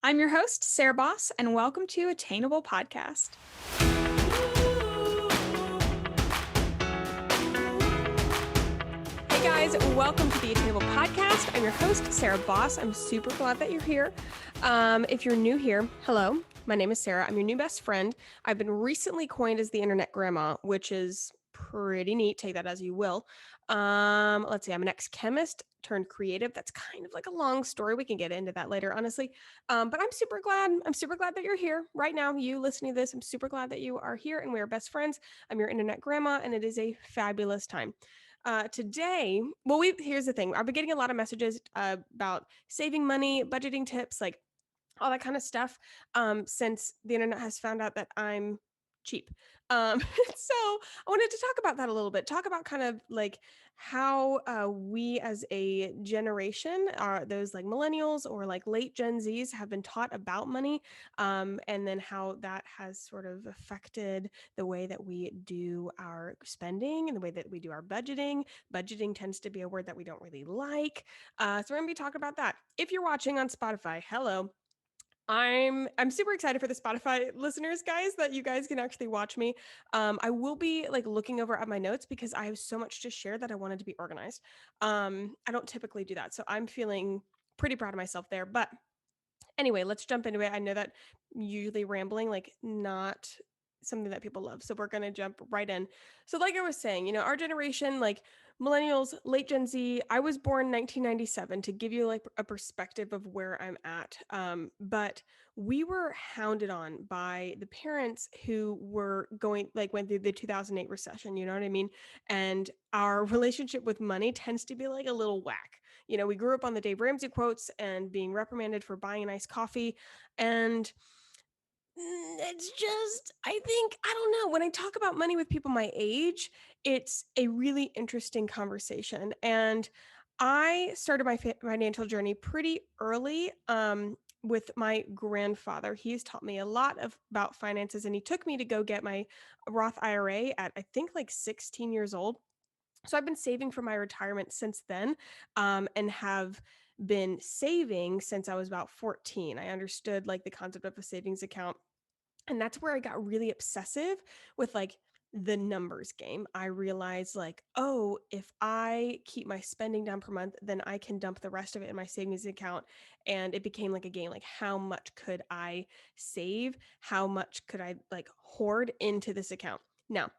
I'm your host, Sarah Baus, and welcome to Attainable Podcast. Hey guys, welcome to the Attainable Podcast. I'm your host, Sarah Baus. I'm super glad that you're here. If you're new here, hello. My name is Sarah. I'm your new best friend. I've been recently coined as the internet grandma, which is pretty neat. Take that as you will. Let's see. I'm an ex-chemist turned creative. That's kind of like a long story. We can get into that later, honestly. But I'm super glad. I'm super glad that you're here right now. You listening to this, I'm super glad that you are here and we are best friends. I'm your internet grandma, and it is a fabulous time. Today, here's the thing. I've been getting a lot of messages about saving money, budgeting tips, like all that kind of stuff, since the internet has found out that I'm cheap. So I wanted to talk about that a little bit. Talk about kind of like how we as a generation, those like millennials or like late Gen Zs, have been taught about money, and then how that has sort of affected the way that we do our spending and the way that we do our budgeting. Budgeting tends to be a word that we don't really like. So we're gonna be talking about that. If you're watching on Spotify, hello. I'm super excited for the Spotify listeners, guys, that you guys can actually watch me. I will be like looking over at my notes because I have so much to share that I wanted to be organized. I don't typically do that, so I'm feeling pretty proud of myself there. But anyway, let's jump into it. I know that usually rambling, like, not something that people love. So we're going to jump right in. So like I was saying, our generation, like millennials, late Gen Z, I was born 1997 to give you like a perspective of where I'm at. But we were hounded on by the parents who were went through the 2008 recession, you know what I mean? And our relationship with money tends to be like a little whack. We grew up on the Dave Ramsey quotes and being reprimanded for buying a nice coffee. And it's just, I don't know. When I talk about money with people my age, it's a really interesting conversation. And I started my financial journey pretty early, with my grandfather. He's taught me a lot about finances, and he took me to go get my Roth IRA at, I think, like 16 years old. So I've been saving for my retirement since then, and have been saving since I was about 14. I understood like the concept of a savings account, and that's where I got really obsessive with like the numbers game. I realized like, oh, if I keep my spending down per month, then I can dump the rest of it in my savings account. And it became like a game. Like, how much could I save? How much could I like hoard into this account? Now,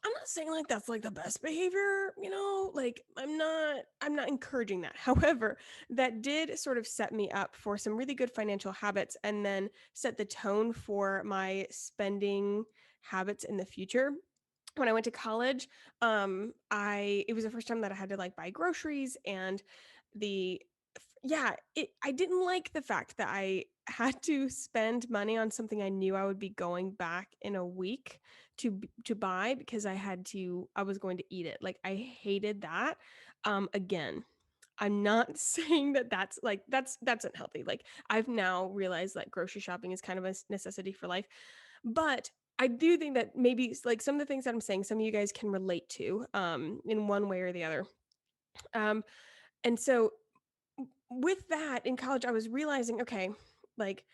I'm not saying like that's like the best behavior, like I'm not encouraging that. However, that did sort of set me up for some really good financial habits, and then set the tone for my spending habits in the future. When I went to college, I it was the first time that I had to like buy groceries, and the I didn't like the fact that I had to spend money on something I knew I would be going back in a week to buy, because I was going to eat it. Like, I hated that. Again, I'm not saying that that's unhealthy. Like, I've now realized that grocery shopping is kind of a necessity for life. But I do think that maybe like some of the things that I'm saying, some of you guys can relate to, in one way or the other. Um, and so with that in college, I was realizing, okay, like,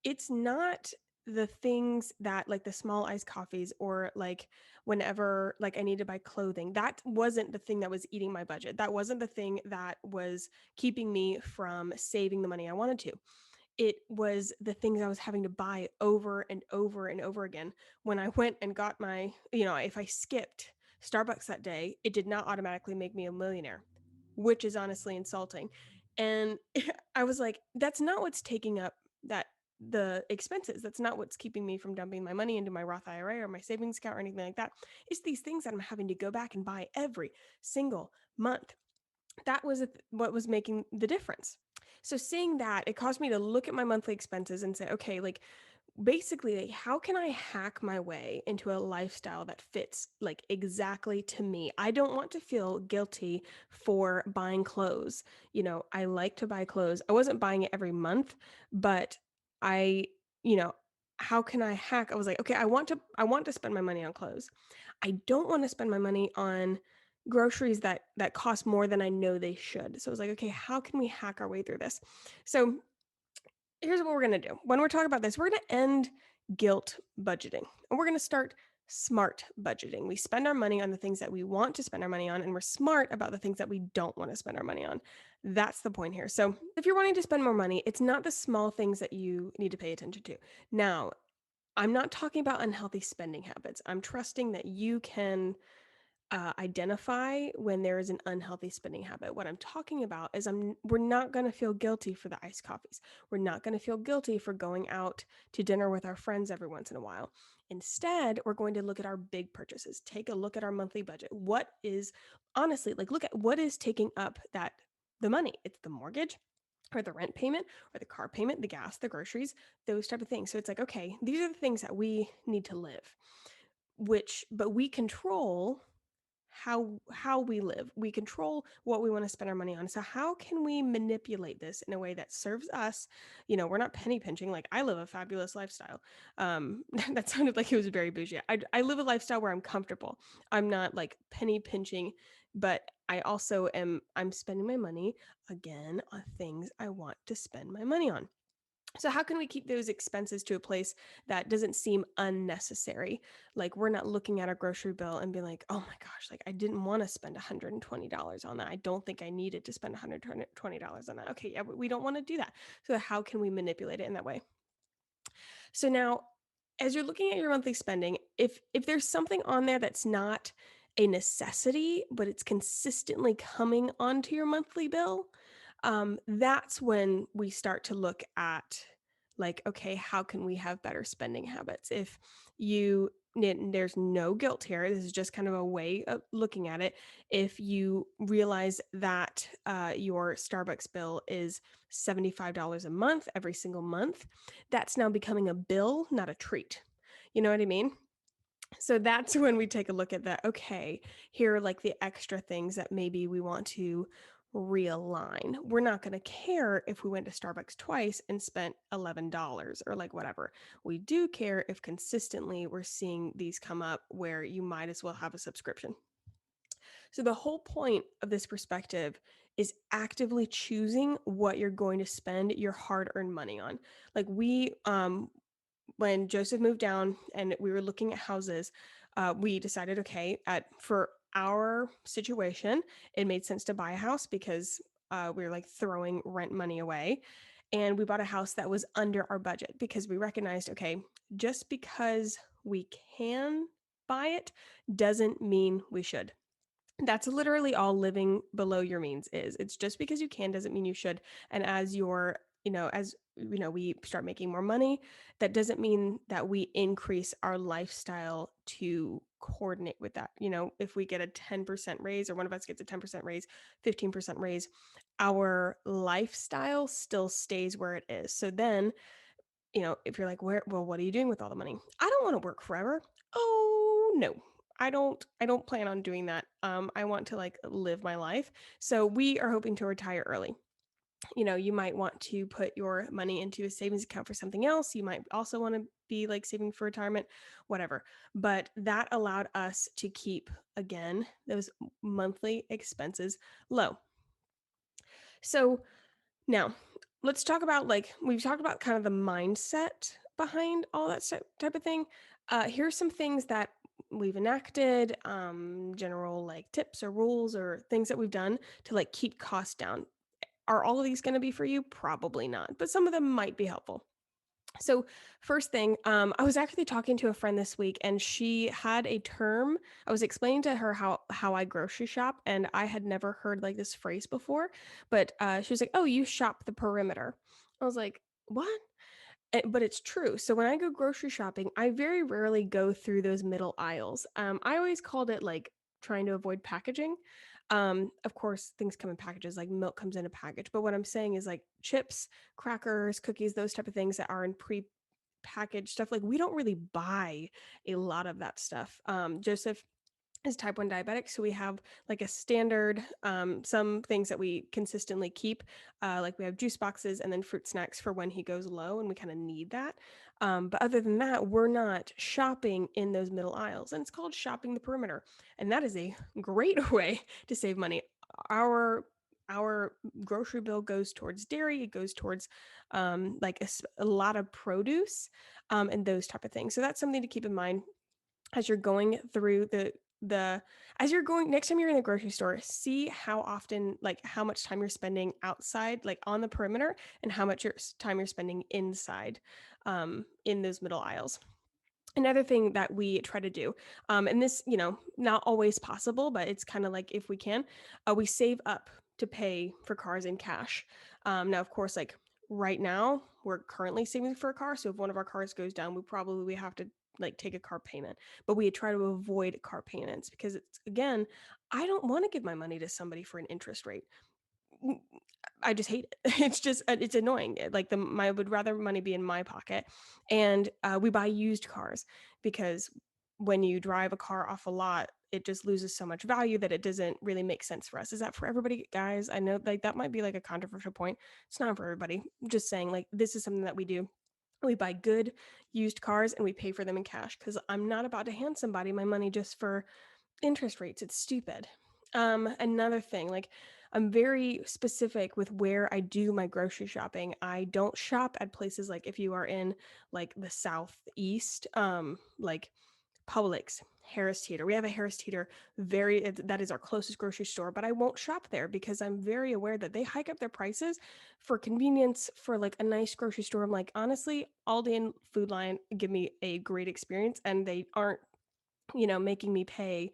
it's not the things that like the small iced coffees, or like whenever like I need to buy clothing. That wasn't the thing that was eating my budget. That wasn't the thing that was keeping me from saving the money I wanted to. It was the things I was having to buy over and over and over again. When I went and got if I skipped Starbucks that day, it did not automatically make me a millionaire, which is honestly insulting. And I was like, that's not what's taking up that the expenses. That's not what's keeping me from dumping my money into my Roth IRA or my savings account or anything like that. It's these things that I'm having to go back and buy every single month. That was what was making the difference. So seeing that, it caused me to look at my monthly expenses and say, okay, like, basically, like, how can I hack my way into a lifestyle that fits like exactly to me? I don't want to feel guilty for buying clothes. I like to buy clothes. I wasn't buying it every month, but I, you know, how can I hack? I was like, okay, I want to spend my money on clothes. I don't want to spend my money on groceries that cost more than I know they should. So I was like, okay, how can we hack our way through this? So Here's what we're going to do. When we're talking about this, we're going to end guilt budgeting and we're going to start smart budgeting. We spend our money on the things that we want to spend our money on, and we're smart about the things that we don't want to spend our money on. That's the point here. So, if you're wanting to spend more money, it's not the small things that you need to pay attention to. Now, I'm not talking about unhealthy spending habits. I'm trusting that you can identify when there is an unhealthy spending habit. What I'm talking about is we're not going to feel guilty for the iced coffees. We're not going to feel guilty for going out to dinner with our friends every once in a while. Instead, we're going to look at our big purchases. Take a look at our monthly budget. What is honestly, like, look at what is taking up the money. It's the mortgage or the rent payment or the car payment, the gas, the groceries, those type of things. So it's like, okay, these are the things that we need to live, but we control how we live. We control what we want to spend our money on. So how can we manipulate this in a way that serves us? We're not penny pinching. Like, I live a fabulous lifestyle. That sounded like it was very bougie. I live a lifestyle where I'm comfortable. I'm not like penny pinching, but I'm spending my money again on things I want to spend my money on. So how can we keep those expenses to a place that doesn't seem unnecessary? Like, we're not looking at our grocery bill and being like, "Oh my gosh, like I didn't want to spend $120 on that. I don't think I needed to spend $120 on that." Okay, yeah, we don't want to do that. So how can we manipulate it in that way? So now, as you're looking at your monthly spending, if there's something on there that's not a necessity, but it's consistently coming onto your monthly bill, that's when we start to look at, like, okay, how can we have better spending habits? If you there's no guilt here. This is just kind of a way of looking at it. If you realize that your Starbucks bill is $75 a month every single month, that's now becoming a bill, not a treat. You know what I mean? So that's when we take a look at that. Okay, here are like the extra things that maybe we want to realign. We're not going to care if we went to Starbucks twice and spent $11 or like whatever. We do care if consistently we're seeing these come up where you might as well have a subscription. So the whole point of this perspective is actively choosing what you're going to spend your hard-earned money on. Like, when Joseph moved down and we were looking at houses, we decided, okay, for our situation, it made sense to buy a house because we were like throwing rent money away. And we bought a house that was under our budget because we recognized, okay, just because we can buy it doesn't mean we should. That's literally all living below your means is. It's just because you can doesn't mean you should. And we start making more money, that doesn't mean that we increase our lifestyle to coordinate with that. If we get a 10% raise or one of us gets a 10% raise, 15% raise, our lifestyle still stays where it is. So then, if you're like, what are you doing with all the money? I don't want to work forever. Oh, no. I don't plan on doing that. I want to like live my life. So we are hoping to retire early. You might want to put your money into a savings account for something else. You might also want to be like saving for retirement, whatever. But that allowed us to keep, again, those monthly expenses low. So now, let's talk about, like, we've talked about kind of the mindset behind all that type of thing. Here's some things that we've enacted, general like tips or rules or things that we've done to like keep costs down. Are all of these going to be for you? Probably not, but some of them might be helpful. So, first thing, I was actually talking to a friend this week, and she had a term. I was explaining to her how I grocery shop, and I had never heard like this phrase before. But she was like, "Oh, you shop the perimeter." I was like, "What?" But it's true. So when I go grocery shopping, I very rarely go through those middle aisles. I always called it like trying to avoid packaging. Of course, things come in packages, like milk comes in a package. But what I'm saying is like chips, crackers, cookies, those type of things that are in pre-packaged stuff. Like, we don't really buy a lot of that stuff. Joseph is type 1 diabetic, so we have like a standard, some things that we consistently keep, like we have juice boxes and then fruit snacks for when he goes low, and we kind of need that. But other than that, we're not shopping in those middle aisles, and it's called shopping the perimeter, and that is a great way to save money. Our our grocery bill goes towards dairy, it goes towards like a lot of produce and those type of things. So that's something to keep in mind as you're going through the as you're going next time you're in the grocery store, see how often, like how much time you're spending outside, like on the perimeter, and how much time you're spending inside in those middle aisles. Another thing that we try to do, and this, not always possible, but it's kind of like if we can, we save up to pay for cars in cash. Now, of course, like right now, we're currently saving for a car. So if one of our cars goes down, we have to like take a car payment. But we try to avoid car payments because it's, again, I don't want to give my money to somebody for an interest rate. I just hate it. It's just it's annoying. Like I would rather money be in my pocket, and we buy used cars because when you drive a car off a lot, it just loses so much value that it doesn't really make sense for us. Is that for everybody, guys? I know like that might be like a controversial point. It's not for everybody. I'm just saying like this is something that we do. We buy good used cars and we pay for them in cash because I'm not about to hand somebody my money just for interest rates. It's stupid. Another thing, like I'm very specific with where I do my grocery shopping. I don't shop at places like if you are in like the southeast, like Publix, Harris Teeter. We have a Harris Teeter that is our closest grocery store, but I won't shop there because I'm very aware that they hike up their prices for convenience for like a nice grocery store. I'm like, honestly, Aldi and Food Lion give me a great experience and they aren't, making me pay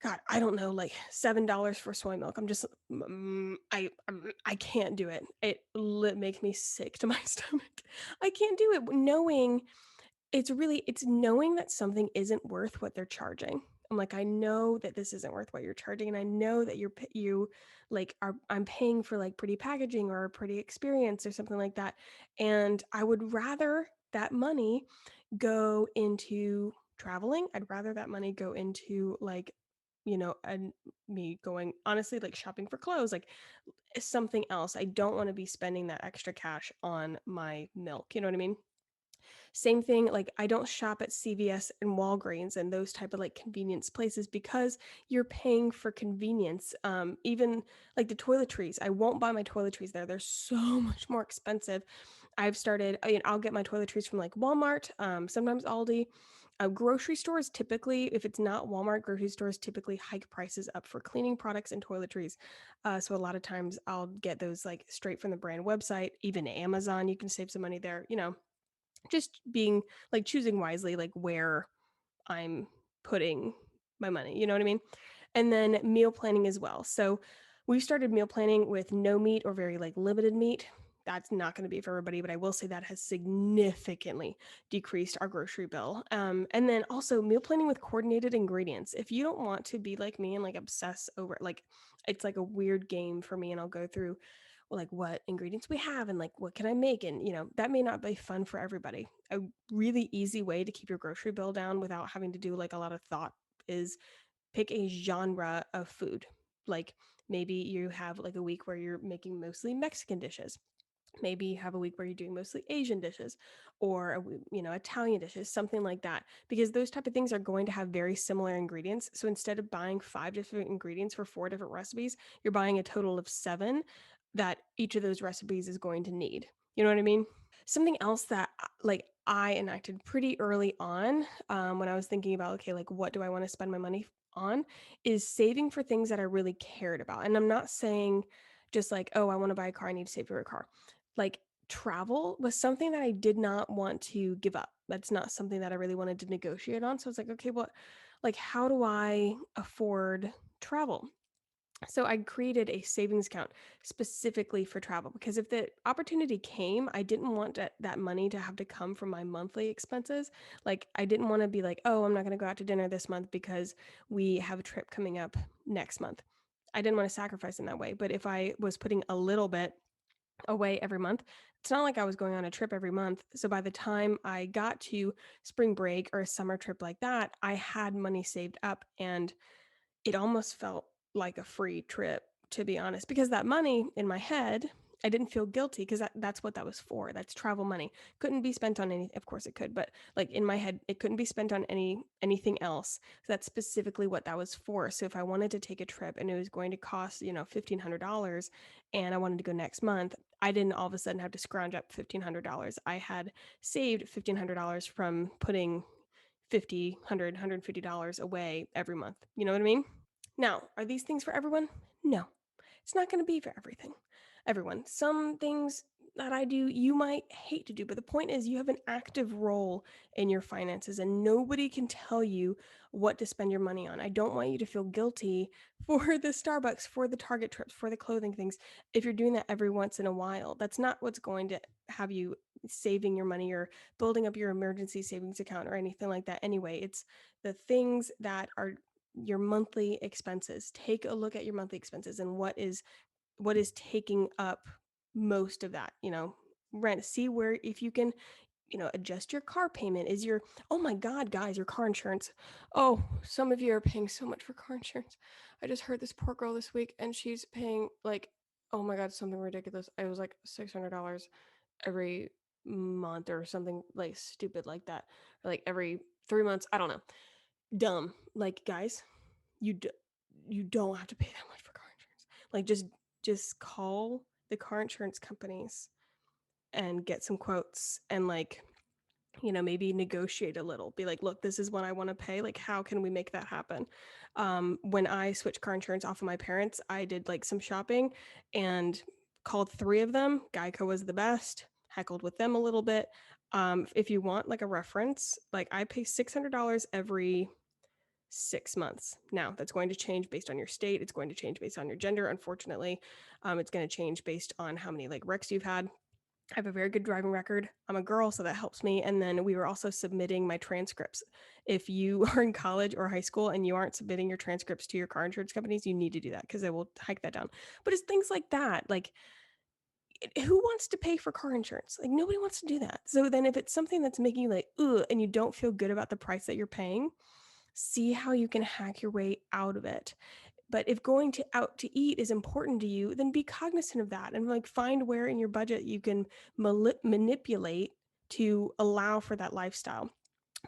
God, I don't know, like $7 for soy milk. I'm just, I can't do it. Makes me sick to my stomach. I can't do it. Knowing it's knowing that something isn't worth what they're charging. I'm like, I know that this isn't worth what you're charging, and I know that I'm paying for like pretty packaging or a pretty experience or something like that, and I would rather that money go into traveling. I'd rather that money go into like, and me going honestly like shopping for clothes, like something else. I don't want to be spending that extra cash on my milk. You know what I mean? Same thing, like I don't shop at CVS and Walgreens and those type of like convenience places because you're paying for convenience. Even like the toiletries, I won't buy my toiletries there. They're so much more expensive. I'll get my toiletries from like Walmart, sometimes Aldi. Grocery stores typically, if it's not Walmart, grocery stores typically hike prices up for cleaning products and toiletries. So a lot of times I'll get those like straight from the brand website. Even Amazon, you can save some money there. Just being like choosing wisely, like where I'm putting my money, you know what I mean? And then meal planning as well. So we started meal planning with no meat or very like limited meat. That's not going to be for everybody, but I will say that has significantly decreased our grocery bill. And then also meal planning with coordinated ingredients. If you don't want to be like me and like obsess over like it's like a weird game for me, and I'll go through like what ingredients we have and like what can I make, and that may not be fun for everybody. A really easy way to keep your grocery bill down without having to do like a lot of thought is pick a genre of food. Like maybe you have like a week where you're making mostly Mexican dishes. Maybe you have a week where you're doing mostly Asian dishes or Italian dishes, something like that, because those type of things are going to have very similar ingredients. So instead of buying 5 different ingredients for 4 different recipes, you're buying a total of 7 that each of those recipes is going to need. You know what I mean? Something else that like I enacted pretty early on, when I was thinking about, okay, like what do I want to spend my money on, is saving for things that I really cared about. And I'm not saying just like, oh, I want to buy a car, I need to save for a car. Like travel was something that I did not want to give up. That's not something that I really wanted to negotiate on. So I was like, okay, like how do I afford travel? So I created a savings account specifically for travel because if the opportunity came, I didn't want that money to have to come from my monthly expenses. Like I didn't want to be like, oh, I'm not going to go out to dinner this month because we have a trip coming up next month. I didn't want to sacrifice in that way. But if I was putting a little bit away every month, it's not like I was going on a trip every month. So by the time I got to spring break or a summer trip like that, I had money saved up, and it almost felt like a free trip, to be honest, because that money in my head, I didn't feel guilty because that's what that was for. That's travel money. Couldn't be spent on any, of course it could, but like in my head, it couldn't be spent on anything else. So that's specifically what that was for. So if I wanted to take a trip and it was going to cost, $1,500 and I wanted to go next month, I didn't all of a sudden have to scrounge up $1,500. I had saved $1,500 from putting $50, $100, $150 away every month. You know what I mean? Now, are these things for everyone? No, it's not going to be for everyone. Some things that I do, you might hate to do, but the point is you have an active role in your finances and nobody can tell you what to spend your money on. I don't want you to feel guilty for the Starbucks, for the Target trips, for the clothing things. If you're doing that every once in a while, that's not what's going to have you saving your money or building up your emergency savings account or anything like that. Anyway, it's the things that are your monthly expenses. Take a look at your monthly expenses and what is taking up most of that, rent. See where if you can, adjust your car payment. Is your oh my god, guys, your car insurance. Oh, some of you are paying so much for car insurance. I just heard this poor girl this week and she's paying like, oh my god, something ridiculous. It was like $600 every month or something like stupid like that. Or like every 3 months, I don't know. Dumb. Like, guys, you don't have to pay that much for car insurance. Like, just call the car insurance companies and get some quotes and like, maybe negotiate a little. Be like, look, this is what I want to pay. Like, how can we make that happen? When I switched car insurance off of my parents, I did like some shopping and called 3 of them. Geico was the best. Heckled with them a little bit. If you want like a reference, like I pay $600 every 6 months. Now, that's going to change based on your state. It's going to change based on your gender, unfortunately. It's going to change based on how many like wrecks you've had. I have a very good driving record. I'm a girl, so that helps me. And then we were also submitting my transcripts. If you are in college or high school and you aren't submitting your transcripts to your car insurance companies, you need to do that because they will hike that down. But it's things like that. Like, who wants to pay for car insurance? Like, nobody wants to do that. So then if it's something that's making you like, ugh, and you don't feel good about the price that you're paying, see how you can hack your way out of it. But if going out to eat is important to you, then be cognizant of that and like find where in your budget you can manipulate to allow for that lifestyle.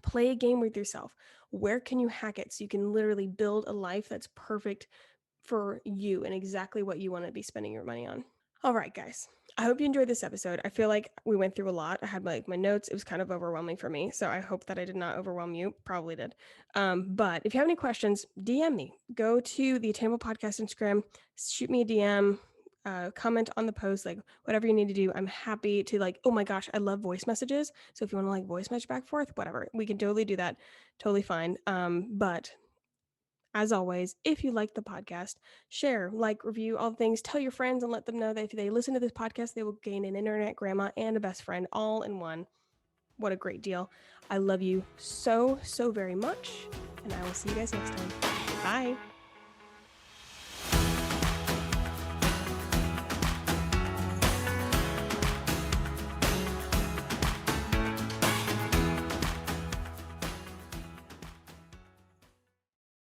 Play a game with yourself. Where can you hack it so you can literally build a life that's perfect for you and exactly what you want to be spending your money on? All right, guys. I hope you enjoyed this episode. I feel like we went through a lot. I had like my notes. It was kind of overwhelming for me. So I hope that I did not overwhelm you. Probably did. But if you have any questions, DM me. Go to the Attainable Podcast Instagram, shoot me a DM, comment on the post, like whatever you need to do. I'm happy to like, oh my gosh, I love voice messages. So if you want to like voice message back and forth, whatever, we can totally do that. Totally fine. But as always, if you like the podcast, share, like, review, all the things. Tell your friends and let them know that if they listen to this podcast, they will gain an internet grandma and a best friend all in one. What a great deal. I love you so, so very much. And I will see you guys next time. Bye.